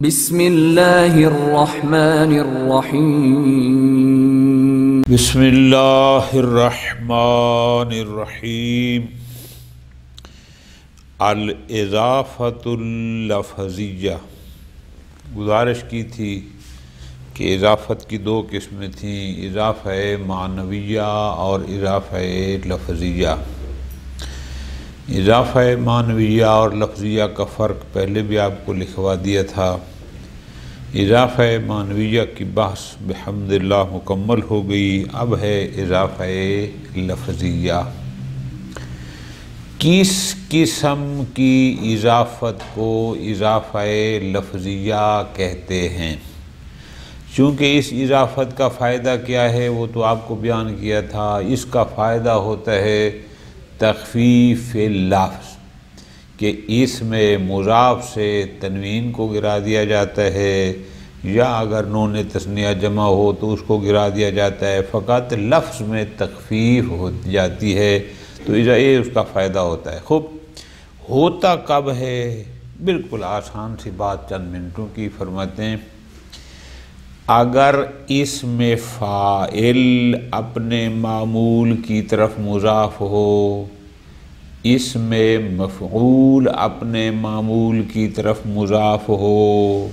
بسم اللہ الرحمن الرحیم بسم اللہ الرحمن الرحیم الاضافۃ اللفظیہ۔ گزارش کی تھی کہ اضافت کی دو قسمیں تھیں، اضافہ معنویہ اور اضافہ لفظیہ۔ اضافہ معنویہ اور لفظیہ کا فرق پہلے بھی آپ کو لکھوا دیا تھا۔ اضافہ معنویہ کی بحث بحمد اللہ مکمل ہو گئی، اب ہے اضافہ لفظیہ۔ کس قسم کی اضافت کو اضافہ لفظیہ کہتے ہیں؟ چونکہ اس اضافت کا فائدہ کیا ہے وہ تو آپ کو بیان کیا تھا۔ اس کا فائدہ ہوتا ہے تخفیف اللفظ، کہ اس میں مضاف سے تنوین کو گرا دیا جاتا ہے، یا اگر نون تثنیہ جمع ہو تو اس کو گرا دیا جاتا ہے، فقط لفظ میں تخفیف ہو جاتی ہے، تو یہ اس کا فائدہ ہوتا ہے۔ خوب، ہوتا کب ہے؟ بالکل آسان سی بات چند منٹوں کی فرماتے ہیں۔ اگر اس میں فاعل اپنے معمول کی طرف مضاف ہو، اس میں مفعول اپنے معمول کی طرف مضاف ہو،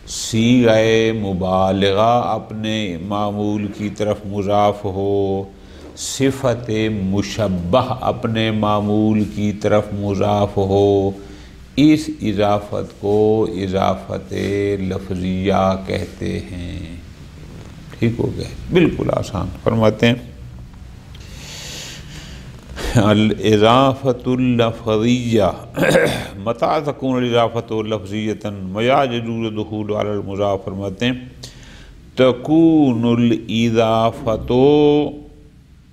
صیغہ مبالغہ اپنے معمول کی طرف مضاف ہو، صفت مشبہ اپنے معمول کی طرف مضاف ہو، اس اضافت کو اضافت لفظیہ کہتے ہیں۔ ٹھیک ہو گیا؟ بالکل آسان فرماتے ہیں۔ الاضافۃ اللفظیہ متى تکون الاضافۃ لفظیۃ ویا يجوز الدخول علی المضاف، فرماتے ہیں تکون الاضافۃ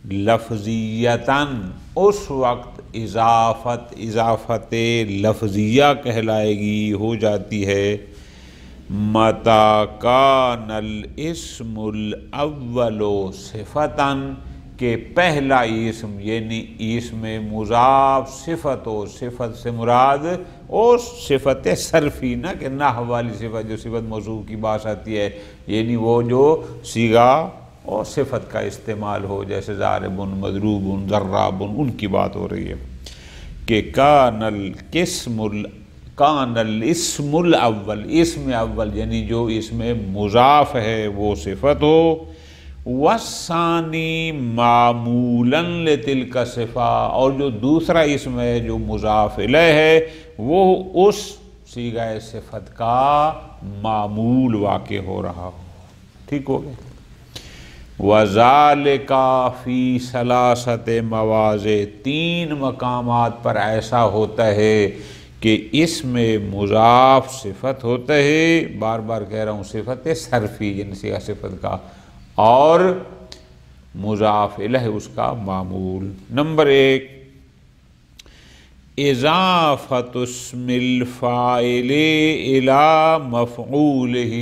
لفظیۃ، اس وقت اضافت لفظیہ کہلائے گی، ہو جاتی ہے متى کان الاسم الاول صفۃ، کہ پہلا اسم یعنی اسم مضاف صفت ہو، صفت سے مراد اور صفت صرفی، نہ کہ نحو والی صفت جو صفت موصوف کی بات آتی ہے، یعنی وہ جو صیغہ اور صفت کا استعمال ہو، جیسے ضارب، مضروب، ضراب، ان کی بات ہو رہی ہے کہ کان الاسم الاول، اسم اول یعنی جو اسم مضاف ہے وہ صفت ہو، والثانی معمولا لتلک صفہ، اور جو دوسرا اسم ہے جو مضاف الیہ ہے وہ اس صیغہ صفت کا معمول واقع ہو رہا ہو۔ ٹھیک ہو گیا؟ وَذَلِكَ فِي ثَلَاثَةِ مَوَاضِعٍ، تین مقامات پر ایسا ہوتا ہے کہ اس میں مضاف صفت ہوتا ہے، بار بار کہہ رہا ہوں صفت صرفی یعنی صیغہ صفت کا، اور مضاف الیہ اس کا معمول۔ نمبر ایک، اضافت اسم الفاعل الی مفعولہ،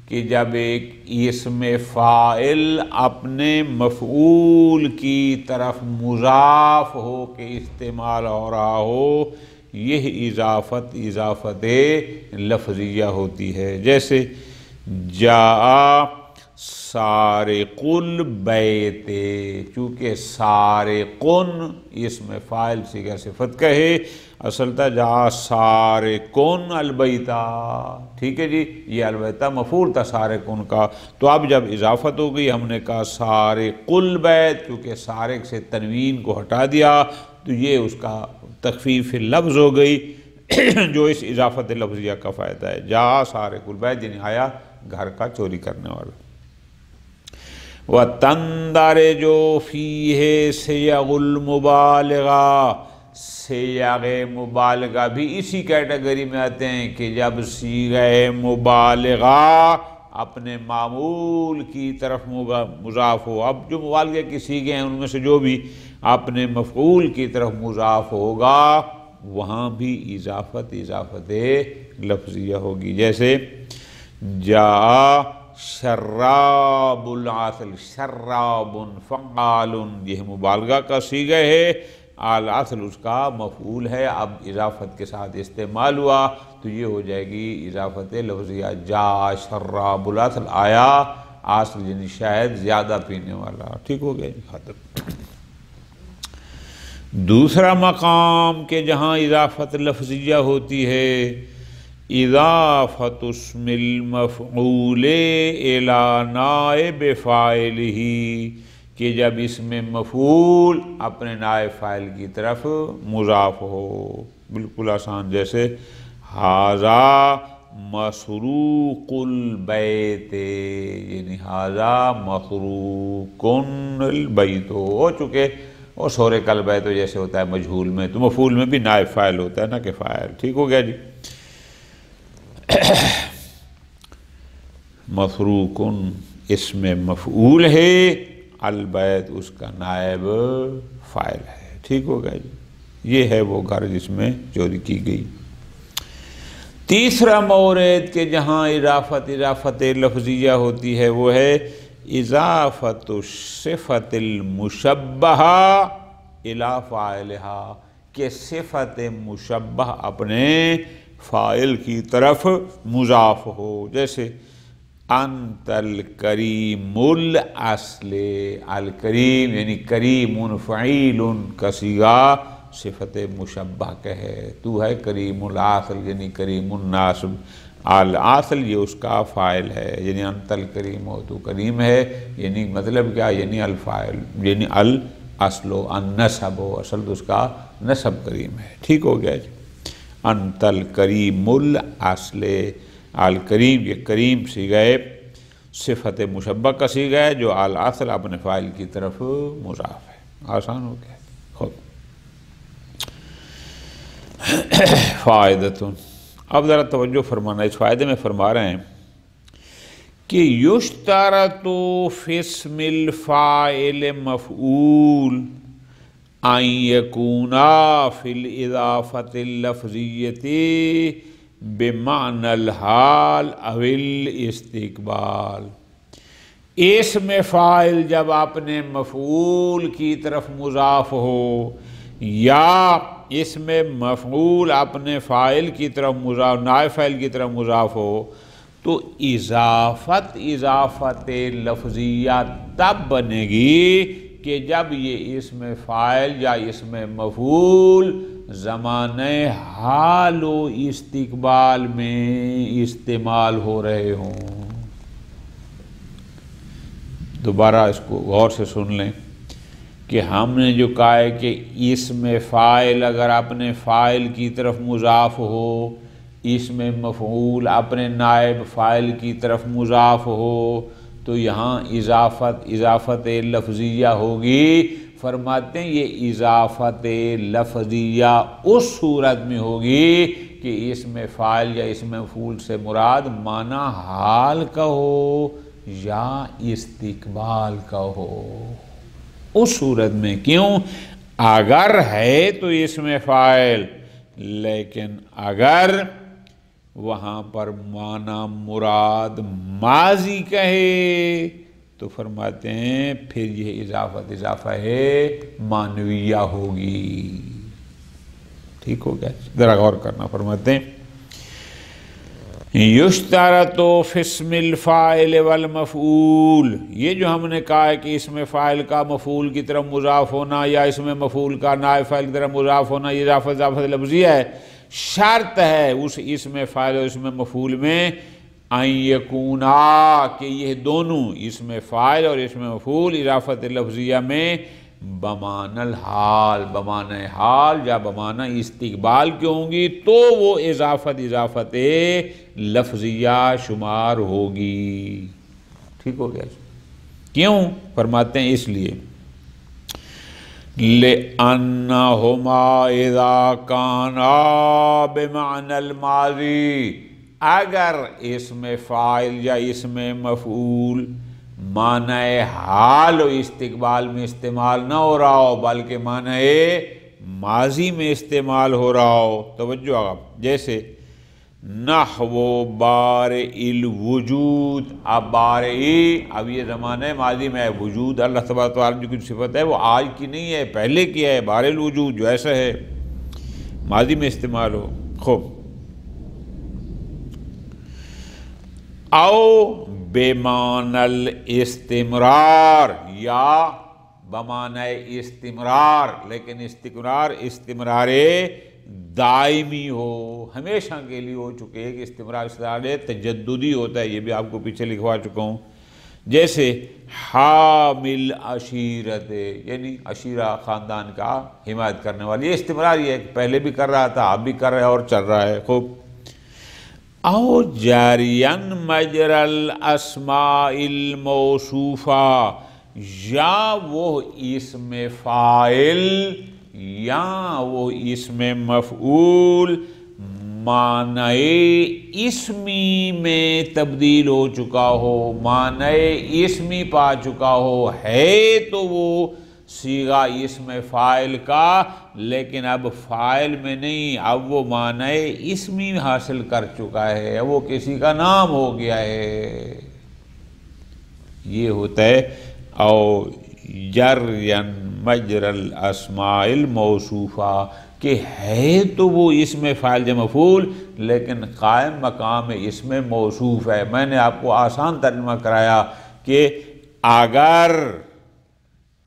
کہ جب ایک اسم فاعل اپنے مفعول کی طرف مضاف ہو کے استعمال ہو رہا ہو، یہ اضافت لفظیہ ہوتی ہے۔ جیسے جاء سارق البیت، چونکہ سارق اسم فاعل صیغہ صفت کا ہے، اصل تھا جاء سارق البیت، ٹھیک ہے جی، یہ البیت مفعول تھا سارق کا، تو اب جب اضافت ہو گئی ہم نے کہا سارق البیت، کیونکہ سارق سے تنوین کو ہٹا دیا تو یہ اس کا تخفیف لفظ ہو گئی، جو اس اضافت لفظیہ کا فائدہ ہے۔ جاء سارق البیت یعنی آیا گھر کا چوری کرنے والا۔ وَتَنْدَرِجُ فِيهِ صِيَغُ الْمُبَالِغَةِ، صیغ مبالغہ بھی اسی کیٹیگری میں آتے ہیں کہ جب صیغہ مبالغہ اپنے معمول کی طرف مضاف ہو۔ اب جو مبالغہ کی صیغے ہیں ان میں سے جو بھی اپنے مفعول کی طرف مضاف ہوگا وہاں بھی اضافت لفظیہ ہوگی۔ جیسے جاء شراب العسل، شراب فعال، یہ مبالغہ کا صیغہ ہے، آل اصل اس کا مفعول ہے، اب اضافت کے ساتھ استعمال ہوا تو یہ ہو جائے گی اضافت لفظیہ، جا شراب الاصل، آیا اصل یعنی شاید زیادہ پینے والا، ٹھیک ہو گیا جی ختم۔ دوسرا مقام کہ جہاں اضافت لفظیہ ہوتی ہے، اضافت اسم المفعول الی نائب فاعلہ، کہ جب اسم مفعول اپنے نائب فاعل کی طرف مضاف ہو، بالکل آسان، جیسے ھذا مسروق البیت، یعنی ھذا مسروق البیت ہو چکے، اور سورے کل بیت جیسے ہوتا ہے مجہول میں، تو مفعول میں بھی نائب فاعل ہوتا ہے نا کہ فاعل، ٹھیک ہو گیا جی۔ مسروق اسم مفعول ہے، البیت اس کا نائب فاعل ہے، ٹھیک ہو گیا جی۔ یہ ہے وہ گھر جس میں چوری کی گئی۔ تیسرا مورد کہ جہاں اضافت لفظیہ ہوتی ہے وہ ہے اضافت الصفت المشبہہ الی فاعلہا، کہ صفت مشبہ اپنے فاعل کی طرف مضاف ہو، جیسے انت الکریم الاصل، الکریم یعنی کریم فعیل کا صیغہ صفت مشبہ کا ہے، تو ہے کریم الاصل یعنی کریم الناصب، الاصل یہ اس کا فاعل ہے، یعنی انت الکریم ہو تو کریم ہے، یعنی مطلب کیا، یعنی الفاعل یعنی الاصل و النسب ہو، اصل تو اس کا نسب کریم ہے، ٹھیک ہو گیا جی۔ انت الکریم الاصل، الکریم یہ کریم صیغہ صفت مشبہ کا صیغہ ہے جو الاصل اپنے فاعل کی طرف مضاف ہے، آسان ہو گیا۔ خود فائدۃ، اب ذرا توجہ فرمانا، اس فائدے میں فرما رہے ہیں کہ یشترط فی اسم الفاعل مفعول ان یکونا فی الاضافۃ اللفظیۃ بمعنی الحال او الاستقبال، اسم فاعل جب اپنے مفعول کی طرف مضاف ہو یا اسم مفعول اپنے فاعل کی طرف مضاف، نائب فاعل کی طرف مضاف ہو، تو اضافت لفظیہ تب بنے گی کہ جب یہ اسم فاعل یا اسم مفعول زمانہ حال و استقبال میں استعمال ہو رہے ہوں۔ دوبارہ اس کو غور سے سن لیں کہ ہم نے جو کہا ہے کہ اسم فاعل اگر اپنے فاعل کی طرف مضاف ہو، اسم مفعول اپنے نائب فاعل کی طرف مضاف ہو، تو یہاں اضافت لفظیہ ہوگی۔ فرماتے ہیں یہ اضافت لفظیہ اس صورت میں ہوگی کہ اسم فاعل یا اسم مفعول سے مراد معنی حال کا ہو یا استقبال کا ہو، اس صورت میں۔ کیوں؟ اگر ہے تو اسم فاعل، لیکن اگر وہاں پر معنی مراد ماضی کہے تو فرماتے ہیں پھر یہ اضافہ ہے معنویہ ہوگی، ٹھیک ہو گیا، ذرا غور کرنا۔ فرماتے ہیں یشترط فی اسم الفاعل والمفعول، یہ جو ہم نے کہا ہے کہ اسم فاعل کا مفعول کی طرف مضاف ہونا یا اسم مفعول کا نائب فاعل کی طرف مضاف ہونا، یہ اضافت لفظیہ ہے، شرط ہے اس اسم فاعل اور اسم مفعول میں ان یکونا، کہ یہ دونوں اسم فاعل اور اسم مفعول اضافت لفظیہ میں بمعنی الحال، بمعنی حال یا بمعنی استقبال کے ہوں گی، تو وہ اضافت لفظیہ شمار ہوگی، ٹھیک ہو گیا۔ کیوں؟ فرماتے ہیں اس لیے لِأَنَّهُمَا إِذَا كَانَا بِمَعْنَى الْمَاضِي، اگر اسم فاعل یا اسم مفعول معنی حال و استقبال میں استعمال نہ ہو رہا ہو بلکہ معنی ماضی میں استعمال ہو رہا ہو، توجہ آپ، جیسے نحو بارئ الوجود، اب بارئ، اب یہ زمانہ ماضی میں ہے، وجود اللہ تبارک و تعالیٰ کی کچھ صفت ہے وہ آج کی نہیں ہے، پہلے کی ہے، بارئ الوجود جو ایسا ہے ماضی میں استعمال ہو. خوب. او بمعنی الاستمرار، یا بمعنی استمرار، لیکن استمرار دائمی ہو، ہمیشہ کے لیے ہو چکے کہ استمرار تجددی ہوتا ہے، یہ بھی آپ کو پیچھے لکھوا چکا ہوں. جیسے حامل عشیرت، یعنی عشیرہ خاندان کا حمایت کرنے والی، یہ استمراری ہے، پہلے بھی کر رہا تھا اب بھی کر رہا ہے اور چل رہا ہے. خوب. او جارین مجر الاسماء الموصوفہ، یا وہ اسم فاعل یا وہ اسم مفعول معنی اسمی میں تبدیل ہو چکا ہو، معنی اسمی پا چکا ہو، ہے تو وہ صیغہ اسم فاعل کا، لیکن اب فاعل میں نہیں، اب وہ معنی اسمی حاصل کر چکا ہے، وہ کسی کا نام ہو گیا ہے. یہ ہوتا ہے او جرین مجر الاسماء الموصوفہ، کہ ہے تو وہ اسم فاعل یا مفعول لیکن قائم مقام اسم موصوف ہے. میں نے آپ کو آسان ترجمہ کرایا کہ اگر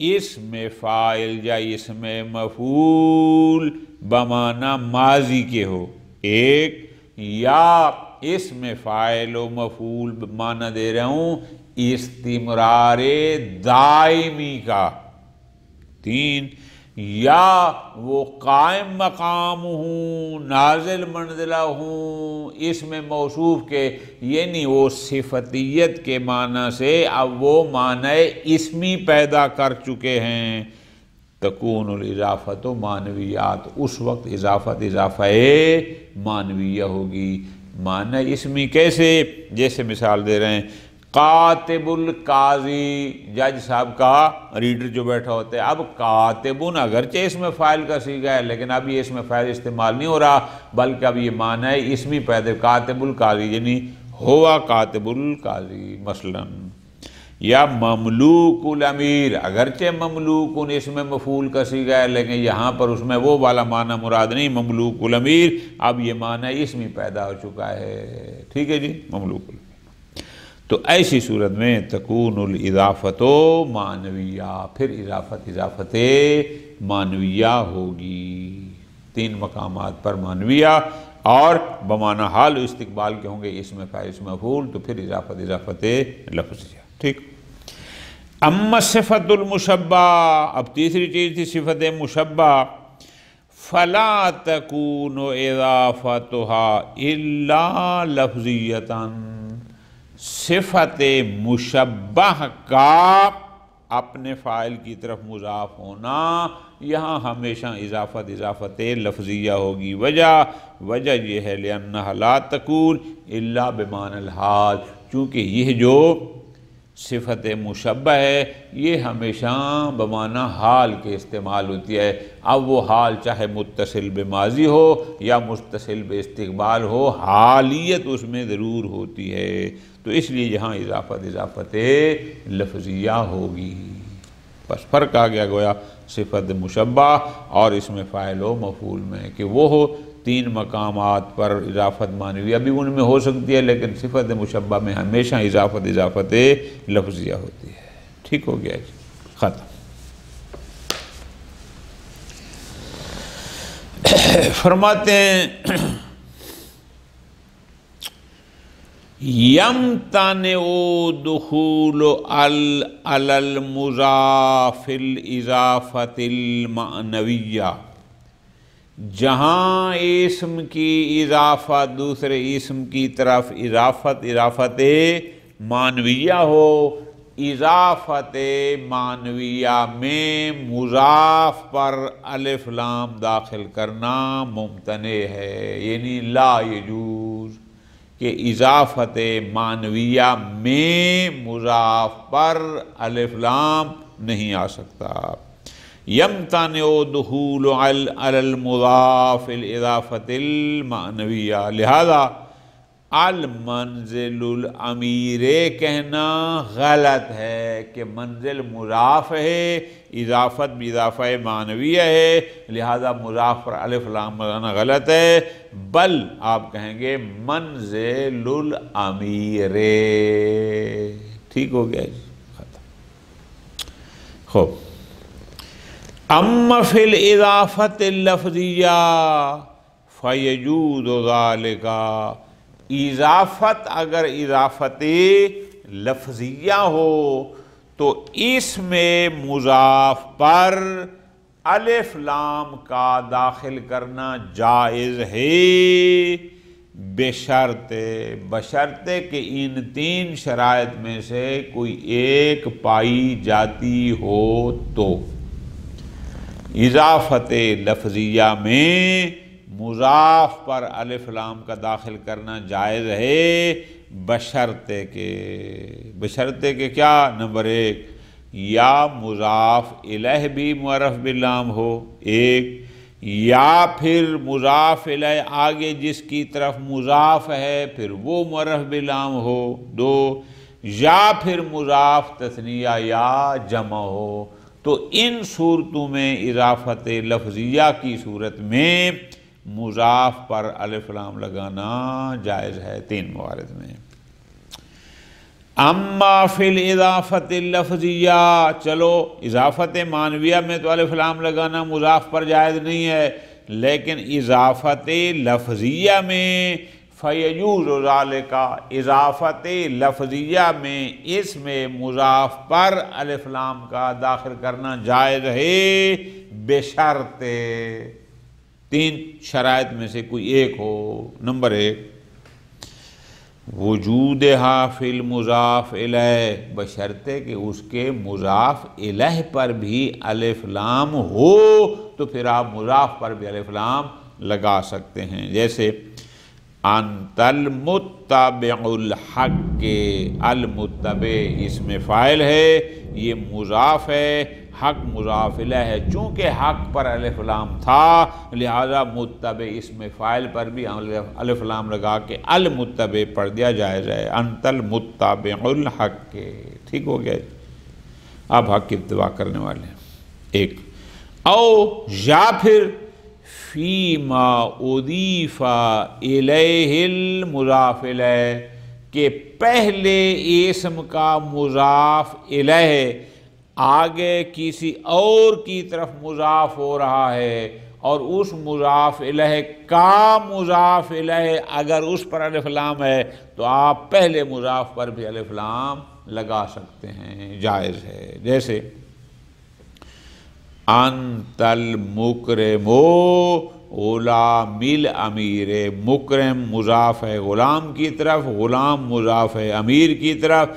اسم فاعل یا اسم مفعول بمعنی ماضی کے ہو ایک، یا اسم فاعل و مفعول معنی دے رہا ہوں استمرار دائمی کا، تین، یا وہ قائم مقام ہوں، نازل منزلہ ہوں اسم موصوف کے، یعنی وہ صفتیت کے معنی سے اب وہ معنی اسمی پیدا کر چکے ہیں. تکون الاضافۃ معنویات، اس وقت اضافہ معنویہ ہوگی. معنی اسمی کیسے؟ جیسے مثال دے رہے ہیں کاتب القاضی، جج صاحب کا ریڈر جو بیٹھا ہوتا ہے. اب کاتبن اگرچہ اس میں فاعل کا صیغہ ہے لیکن اب یہ اس میں فاعل استعمال نہیں ہو رہا بلکہ اب یہ معنی ہے اسمی پیدا، کاتب القاضی یعنی ہوا کاتب القاضی مثلا. یا مملوک الامیر، اگرچہ مملوک اس میں مفعول کا صیغہ ہے لیکن یہاں پر اس میں وہ والا معنی مراد نہیں، مملوک الامیر، اب یہ معنی اسمی پیدا ہو چکا ہے. ٹھیک ہے جی، مملوک الامیر. تو ایسی صورت میں تکون الاضافۃ معنویہ، پھر اضافت معنویہ ہوگی. تین مقامات پر معنویہ اور بمعنی حال و استقبال کے ہوں گے اسم فاعل اسم مفعول، تو پھر اضافت لفظیہ. ٹھیک. اما صفت المشبہ، اب تیسری چیز تھی صفت مشبہ. فلا تکون اضافتها الا لفظیۃ، صفت مشبہ کا اپنے فاعل کی طرف مضاف ہونا یہاں ہمیشہ اضافت لفظیہ ہوگی. وجہ یہ ہے لأنها لا تکون الا بمعنی الحال، چونکہ یہ جو صفت مشبہ ہے یہ ہمیشہ بمعنی حال کے استعمال ہوتی ہے. اب وہ حال چاہے متصل بماضی ہو یا متصل باستقبال ہو، حالیت اس میں ضرور ہوتی ہے، تو اس لیے یہاں اضافت لفظیہ ہوگی. بس فرق آ گیا گویا صفت مشبہ اور اس میں فاعل و مفعول میں، کہ وہ ہو تین مقامات پر اضافت معنویہ بھی ان میں ہو سکتی ہے لیکن صفت مشبہ میں ہمیشہ اضافت لفظیہ ہوتی ہے. ٹھیک ہو گیا جی، ختم. فرماتے ہیں یمتنع دخول علی المضاف الاضافۃ المعنویہ، جہاں اسم کی اضافت دوسرے اسم کی طرف اضافت معنویہ ہو، اضافت معنویہ میں مضاف پر الف لام داخل کرنا ممتنع ہے، یعنی لا یجوز کہ اضافت معنویہ میں مضاف پر الف لام نہیں آ سکتا. یمتنع دخول علی المضاف الاضافۃ المعنویہ، لہذا المنزل الامیر کہنا غلط ہے کہ منزل مضاف ہے، اضافت بھی اضافہ معنویہ ہے، لہذا مضاف پر الف لام لگانا غلط ہے، بل آپ کہیں گے منزل الامیر۔ ٹھیک ہو گیا جی، ختم۔ خوب، اما فی الاضافت اللفظیہ فیجوز ذالک، اضافت اگر اضافت لفظیہ ہو تو اس میں مضاف پر الف لام کا داخل کرنا جائز ہے، بشرطے کہ ان تین شرائط میں سے کوئی ایک پائی جاتی ہو تو۔ اضافت لفظیہ میں مضاف پر الف لام کا داخل کرنا جائز ہے، بشرطے کہ کیا؟ نمبر ایک، یا مضاف الیہ بھی معرف باللام ہو، ایک، یا پھر مضاف الیہ آگے جس کی طرف مضاف ہے پھر وہ معرف باللام ہو، دو، یا پھر مضاف تثنیہ یا جمع ہو۔ تو ان صورتوں میں اضافت لفظیہ کی صورت میں مضاف پر الف لام لگانا جائز ہے تین موارد میں۔ اما فی الاضافت اللفظیہ، چلو اضافت معنویہ میں تو الف لام لگانا مضاف پر جائز نہیں ہے، لیکن اضافت لفظیہ میں فیجوز ذالک، اضافت لفظیہ میں اس میں مضاف پر الف لام کا داخل کرنا جائز ہے، بشرط تین شرائط میں سے کوئی ایک ہو۔ نمبر ایک، وجودہا فی المضاف الیہ، بشرطے کہ اس کے مضاف الیہ پر بھی الف لام ہو تو پھر آپ مضاف پر بھی الف لام لگا سکتے ہیں، جیسے انت المتبع الحق، المتبع اس میں فاعل ہے، یہ مضاف ہے، حق مضاف الیہ ہے، چونکہ حق پر الف لام تھا لہذا متبع اس میں فاعل پر بھی الف لام لگا کے المتبع پڑھ دیا جائز ہے، انت المتبع الحق۔ ٹھیک ہو گیا، آپ حق کی اتباع کرنے والے ہیں، ایک، او یا پھر فیما اضیف الیہ المضاف الیہ، کہ پہلے اسم کا مضاف الیہ آگے کسی اور کی طرف مضاف ہو رہا ہے اور اس مضاف الیہ کا مضاف الیہ اگر اس پر الف لام ہے تو آپ پہلے مضاف پر بھی الف لام لگا سکتے ہیں، جائز ہے، جیسے انت المکرم غلام الامیر، مکرم مضاف ہے غلام کی طرف، غلام مضاف ہے امیر کی طرف،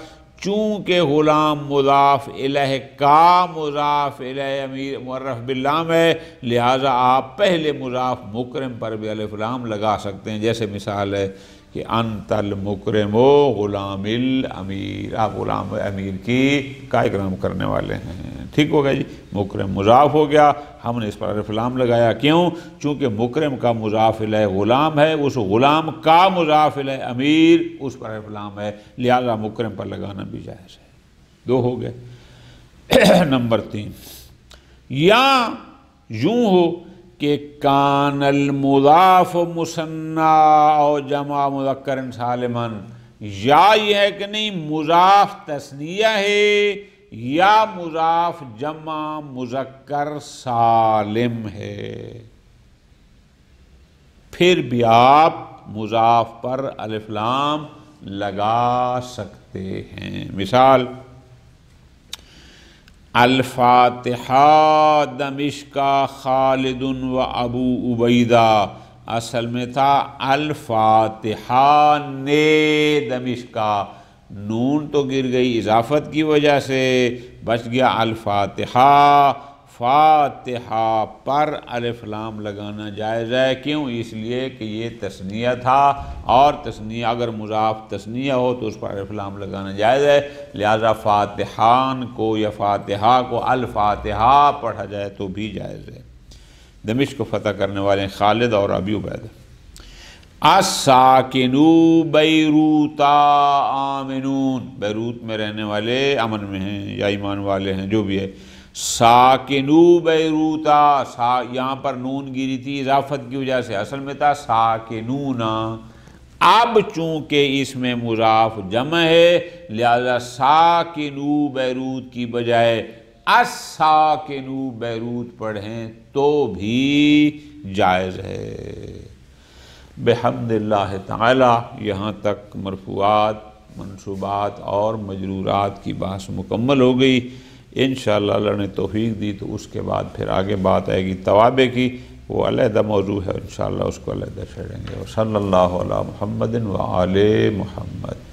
چونکہ غلام مضاف الیہ کا مضاف الیہ امیر معرف باللام ہے لہذا آپ پہلے مضاف مکرم پر بھی الف لام لگا سکتے ہیں، جیسے مثال ہے کہ انت المکرم غلام الامیر، آپ غلام امیر کی کا اکرام کرنے والے ہیں۔ ٹھیک ہو گیا جی، مکرم مضاف ہو گیا، ہم نے اس پر الف لام لگایا، کیوں؟ چونکہ مکرم کا مضاف الیہ غلام ہے، اس غلام کا مضاف الیہ امیر اس پر الف لام ہے لہذا مکرم پر لگانا بھی جائز ہے، دو ہو گئے۔ نمبر تین، یا یوں ہو کہ کان المضاف مثنی او جمع مذکر سالما، یا یہ ہے کہ نہیں مضاف تثنیہ ہے یا مضاف جمع مذکر سالم ہے، پھر بھی آپ مضاف پر الف لام لگا سکتے ہیں۔ مثال الفاتحہ دمشقہ خالد و ابو عبیدہ، اصل میں تھا الفاتحہ نے دمشقہ، نون تو گر گئی اضافت کی وجہ سے، بچ گیا الفاتحہ، فاتحہ پر الف لام لگانا جائز ہے، کیوں؟ اس لیے کہ یہ تثنیہ تھا اور تثنیہ اگر مضاف تثنیہ ہو تو اس پر الف لام لگانا جائز ہے، لہذا فاتحان کو یا فاتحہ کو الفاتحہ پڑھا جائے تو بھی جائز ہے۔ دمشق کو فتح کرنے والے خالد اور ابی عبیدہ۔ الساکنو بیروتا آمنون، بیروت میں رہنے والے امن میں ہیں یا ایمان والے ہیں، جو بھی ہے۔ ساکنو بیروتا، یہاں پر نون گری تھی اضافت کی وجہ سے، اصل میں تھا ساکنونا۔ اب چونکہ اس میں مضاف جمع ہے لہذا ساکنو بیروت کی بجائے الساکنو بیروت پڑھیں تو بھی جائز ہے۔ بحمد اللہ تعالی یہاں تک مرفوعات، منصوبات اور مجرورات کی بحث مکمل ہو گئی۔ انشاءاللہ اللہ نے توفیق دی تو اس کے بعد پھر آگے بات آئے گی توابع کی، وہ علیحدہ موضوع ہے، انشاءاللہ اس کو علیحدہ چھیڑیں گے۔ صلی اللہ علی محمد و آل محمد۔